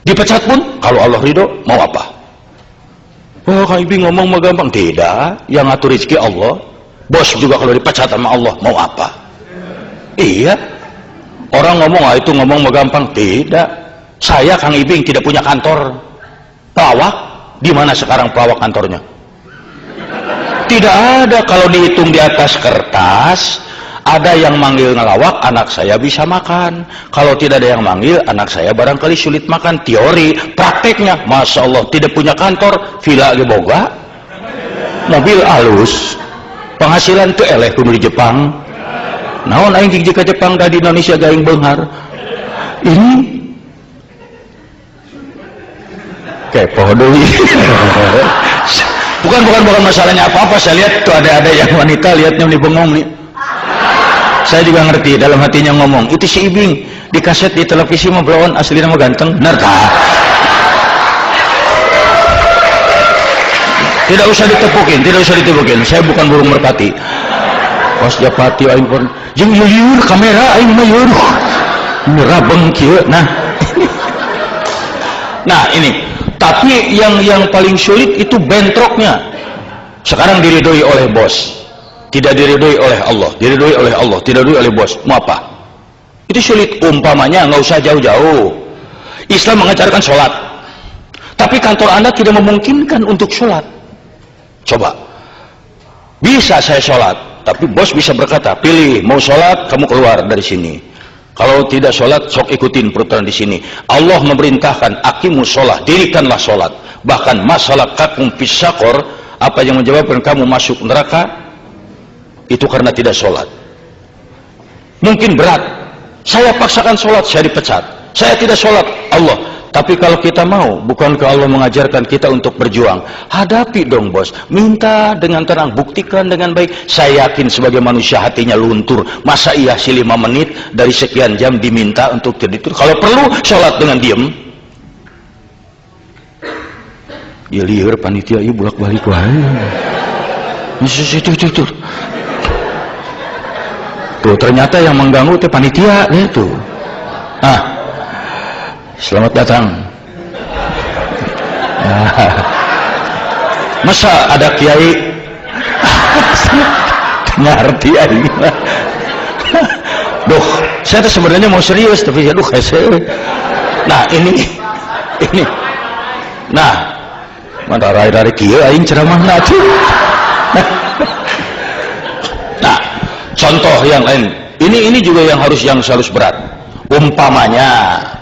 Dipecat pun kalau Allah ridho, mau apa? Oh, Kang Ibing ngomong mah gampang. Tidak, yang ngatur rezeki Allah. Bos juga kalau dipecat sama Allah, mau apa? Iya. Orang ngomong, itu ngomong mah gampang. Tidak. Saya Kang Ibing tidak punya kantor pelawak. Di mana sekarang pelawak kantornya? Tidak ada. Kalau dihitung di atas kertas, ada yang manggil ngelawak, anak saya bisa makan. Kalau tidak ada yang manggil, anak saya barangkali sulit makan. Teori, prakteknya, Masya Allah, tidak punya kantor, villa ge boga, mobil alus, penghasilan tuh eleh kudu di Jepang. Naon aing jika Jepang da di Indonesia gaing beunghar. Ini kepo deui. Bukan masalahnya apa-apa. Saya lihat tuh ada yang wanita lihatnya di bengong nih. Saya juga ngerti dalam hatinya ngomong, itu si Ibing di kaset di televisi mah belon asli nama ganteng. Benar tak? Tidak usah ditepukin. Saya bukan burung merpati. Pas japati aing pun jeung yuyur kamera aing mah yeuh. Mirabeng kieu. Nah, ini. Tapi yang paling sulit itu bentroknya. Sekarang diridhoi oleh bos, tidak diridhoi oleh Allah, diridhoi oleh Allah, tidak diridhoi oleh bos. Mau apa? Itu sulit. Umpamanya nggak usah jauh-jauh. Islam mengajarkan sholat, tapi kantor Anda tidak memungkinkan untuk sholat. Coba, bisa saya sholat, tapi bos bisa berkata, pilih mau sholat, kamu keluar dari sini. Kalau tidak sholat, sok ikutin peraturan di sini. Allah memerintahkan, aqimus sholat, dirikanlah sholat. Bahkan masalah kakum fisakor, apa yang menyebabkan kamu masuk neraka, itu karena tidak sholat. Mungkin berat. Saya paksakan sholat, saya dipecat. Saya tidak sholat, Allah. Tapi kalau kita mau, bukankah Allah mengajarkan kita untuk berjuang? Hadapi dong bos, minta dengan tenang, buktikan dengan baik. Saya yakin sebagai manusia hatinya luntur. Masa iya sih 5 menit dari sekian jam diminta untuk tidur? Kalau perlu sholat dengan diem. Ya liar panitia ieu bolak balik wae. Tuh ternyata yang mengganggu itu panitia itu. Selamat datang. Masa ada kiai ngerti aing. Duh, saya tuh sebenarnya mau serius tapi aduh hese. Nah, ini. Nah, mana rai kieu aing ceramahna tuh. Nah, contoh yang lain. Ini juga yang harus berat.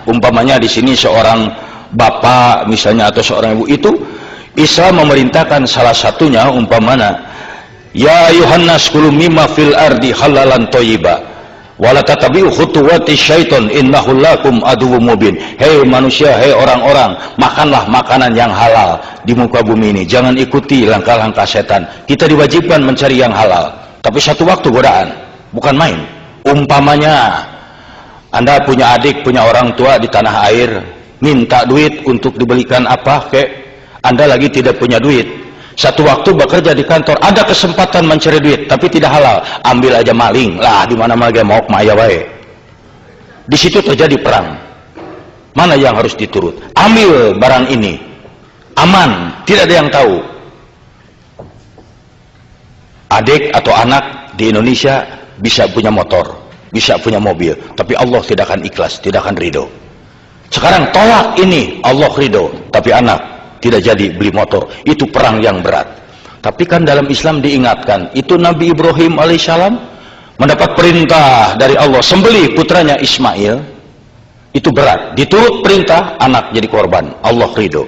Umpamanya di sini seorang bapak misalnya atau seorang ibu, itu Islam memerintahkan salah satunya umpamanya, ya ayuhannas kulu mimma fil ardi halalan thayyiba wala tatabi'u khutuwati syaiton innahu lakum aduwwum mubin. Hei manusia, hei orang-orang, makanlah makanan yang halal di muka bumi ini, jangan ikuti langkah-langkah setan. Kita diwajibkan mencari yang halal, tapi satu waktu godaan, bukan main. Umpamanya Anda punya adik, punya orang tua di tanah air, minta duit untuk dibelikan apa kek, Anda lagi tidak punya duit. Satu waktu bekerja di kantor, ada kesempatan mencari duit, tapi tidak halal, ambil aja maling lah, di mana mana mau maya wae. Di situ terjadi perang. Mana yang harus diturut? Ambil barang ini, aman, tidak ada yang tahu. Adik atau anak di Indonesia bisa punya motor, bisa punya mobil, tapi Allah tidak akan ikhlas, tidak akan ridho. Sekarang tolak ini, Allah ridho, tapi anak tidak jadi beli motor. Itu perang yang berat. Tapi kan dalam Islam diingatkan, itu Nabi Ibrahim alaihissalam mendapat perintah dari Allah sembelih putranya Ismail. Itu berat, diturut perintah, anak jadi korban, Allah ridho.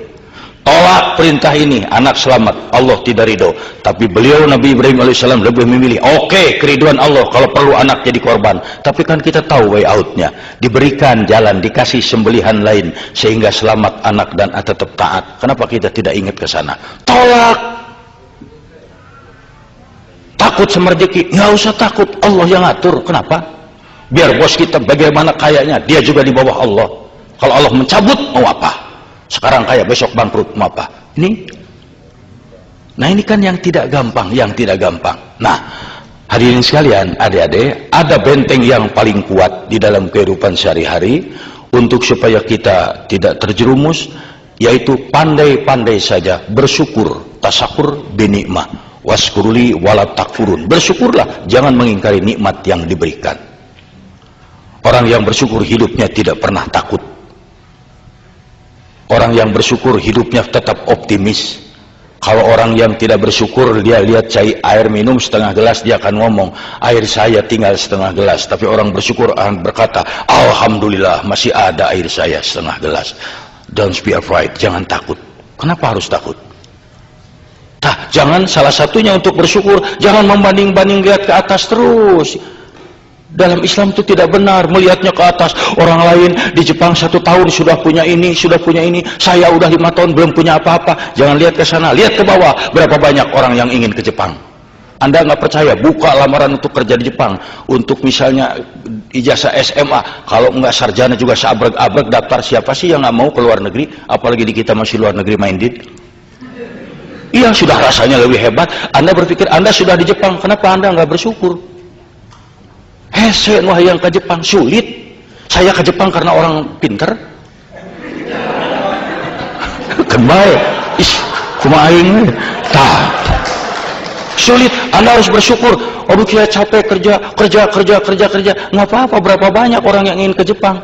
Tolak perintah ini, anak selamat, Allah tidak ridho. Tapi beliau Nabi Ibrahim alaihissalam lebih memilih, oke, keriduan Allah kalau perlu anak jadi korban. Tapi kan kita tahu way outnya, diberikan jalan, dikasih sembelihan lain sehingga selamat anak dan tetap taat. Kenapa kita tidak ingat ke sana? Tolak. Takut sama rezeki, nggak usah takut, Allah yang ngatur. Kenapa? Biar bos kita bagaimana kayaknya, dia juga di bawah Allah. Kalau Allah mencabut, mau apa? Sekarang kaya, besok bangkrut, mau apa? Nah ini kan yang tidak gampang, Nah, hadirin sekalian, adik-adik, ada benteng yang paling kuat di dalam kehidupan sehari-hari. untuk supaya kita tidak terjerumus, yaitu pandai-pandai saja bersyukur, tasakur binikmah, waskuruli wala takfurun. Bersyukurlah, jangan mengingkari nikmat yang diberikan. Orang yang bersyukur hidupnya tidak pernah takut. Orang yang bersyukur hidupnya tetap optimis. Kalau orang yang tidak bersyukur, dia lihat air minum setengah gelas, dia akan ngomong, air saya tinggal setengah gelas. Tapi orang bersyukur akan berkata, alhamdulillah masih ada air saya setengah gelas. Don't be afraid, jangan takut. Kenapa harus takut? Jangan, salah satunya untuk bersyukur, jangan membanding-banding, lihat ke atas terus. Dalam Islam itu tidak benar melihatnya ke atas. Orang lain di Jepang 1 tahun sudah punya ini, saya udah 5 tahun belum punya apa-apa. Jangan lihat ke sana, lihat ke bawah. Berapa banyak orang yang ingin ke Jepang? Anda nggak percaya, buka lamaran untuk kerja di Jepang, untuk misalnya ijazah SMA, kalau nggak sarjana juga seabrek-abrek daftar. Siapa sih yang nggak mau ke luar negeri? Apalagi di kita masih luar negeri minded. Iya, sudah rasanya lebih hebat. Anda berpikir Anda sudah di Jepang, kenapa Anda nggak bersyukur? Hese wah yang ke Jepang sulit. Saya ke Jepang karena orang pinter. Kembali, kumaha aing sulit. Anda harus bersyukur. Aduh, saya capek kerja. Nggak apa-apa. Berapa banyak orang yang ingin ke Jepang?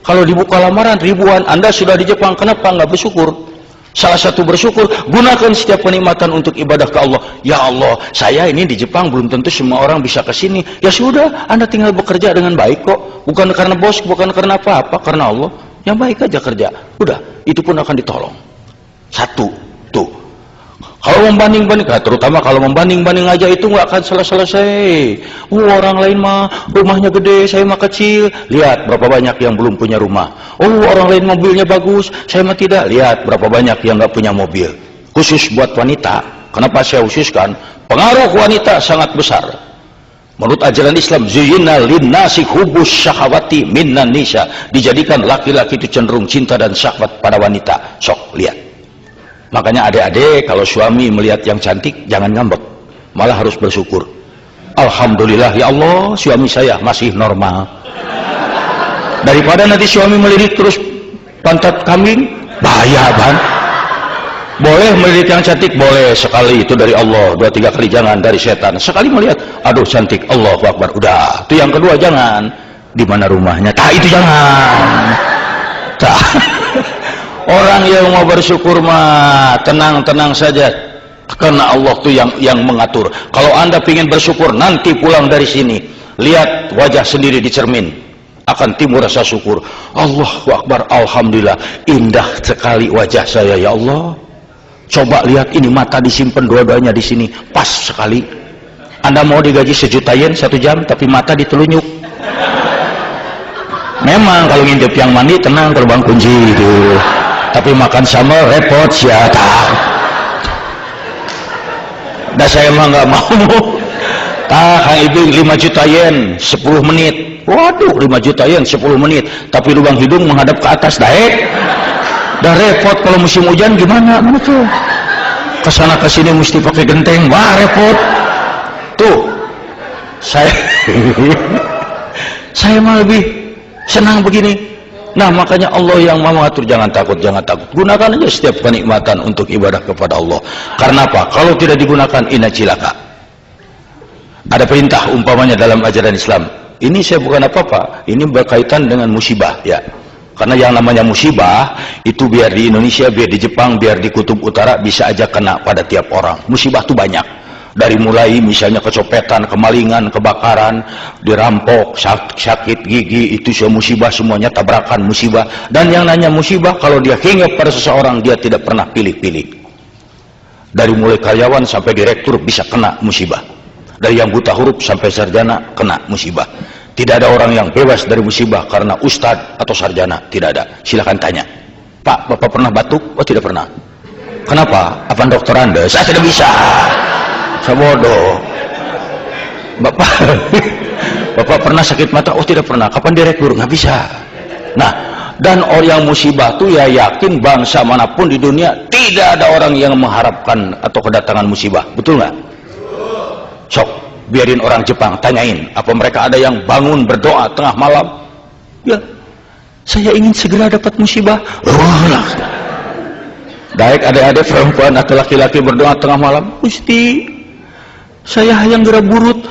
Kalau dibuka lamaran ribuan, Anda sudah di Jepang, kenapa nggak bersyukur? Salah satu bersyukur, gunakan setiap kenikmatan untuk ibadah ke Allah. Ya Allah, saya ini di Jepang, belum tentu semua orang bisa ke sini. Ya sudah, Anda tinggal bekerja dengan baik kok. Bukan karena bos, bukan karena apa-apa, karena Allah. Yang baik aja kerja. Udah, itu pun akan ditolong. Satu, tuh. Kalau membanding-banding, terutama kalau membanding-banding aja itu nggak akan selesai. Orang lain mah rumahnya gede, saya mah kecil. Lihat berapa banyak yang belum punya rumah. Orang lain mobilnya bagus, saya mah tidak. Lihat berapa banyak yang nggak punya mobil. Khusus buat wanita. Kenapa saya khususkan? Pengaruh wanita sangat besar. Menurut ajaran Islam, zuyyina linnasi hubbus syahawati minnan nisa. Dijadikan laki-laki itu cenderung cinta dan syahwat pada wanita. Sok lihat. Makanya adik-adik kalau suami melihat yang cantik jangan ngambek, malah harus bersyukur. Alhamdulillah ya Allah, suami saya masih normal. Daripada nanti suami melirik terus pantat kambing, bahaya kan? Boleh melirik yang cantik, boleh sekali, itu dari Allah. 2-3 kali jangan dari setan. Sekali melihat, aduh cantik, Allahu Akbar, udah. Itu yang kedua jangan. Di mana rumahnya? Itu jangan. Orang yang mau bersyukur mah tenang-tenang saja, karena Allah tuh yang mengatur. Kalau Anda ingin bersyukur, nanti pulang dari sini lihat wajah sendiri di cermin, akan timbul rasa syukur. Allahu Akbar, alhamdulillah, indah sekali wajah saya ya Allah. Coba lihat ini, mata disimpan dua-duanya di sini, pas sekali. Anda mau digaji 1 juta yen 1 jam, tapi mata ditelunyuk. Memang kalau ngintip yang mandi tenang, terbang kunci itu. Tapi makan sambal repot ya tak. Dah saya mah nggak mau. Kang Ibing 5 juta yen 10 menit. Waduh, 5 juta yen 10 menit. Tapi lubang hidung menghadap ke atas daek. Dah repot kalau musim hujan gimana? Mana tuh? Kesana kesini mesti pakai genteng. Wah repot. Tuh, saya mah lebih senang begini. Nah makanya Allah yang mau mengatur, jangan takut. Gunakan aja setiap kenikmatan untuk ibadah kepada Allah. Karena apa? Kalau tidak digunakan, inna cilaka. Ada perintah umpamanya dalam ajaran Islam. Ini saya bukan apa-apa. Ini berkaitan dengan musibah ya. Karena yang namanya musibah itu biar di Indonesia, biar di Jepang, biar di Kutub Utara bisa aja kena pada tiap orang. Musibah itu banyak. Dari mulai misalnya kecopetan, kemalingan, kebakaran, dirampok, sakit gigi, itu semua musibah, semuanya tabrakan musibah. Dan yang nanya musibah, kalau dia hinggap pada seseorang, dia tidak pernah pilih-pilih. Dari mulai karyawan sampai direktur bisa kena musibah. Dari yang buta huruf sampai sarjana kena musibah. Tidak ada orang yang bebas dari musibah karena ustadz atau sarjana, tidak ada. Silakan tanya. Pak, Bapak pernah batuk? Oh tidak pernah. Kenapa? Apa dokter Anda? Saya tidak bisa. Saya bodoh. Bapak pernah sakit mata? Oh tidak pernah. Kapan direktur? Nggak bisa. Nah, dan orang yang musibah itu ya yakin bangsa manapun di dunia tidak ada orang yang mengharapkan atau kedatangan musibah. Betul nggak? Sok, biarin orang Jepang tanyain, apa mereka ada yang bangun berdoa tengah malam? Ya. Saya ingin segera dapat musibah. Baik adik-adik perempuan atau laki-laki berdoa tengah malam, Gusti, saya hayang geura burut.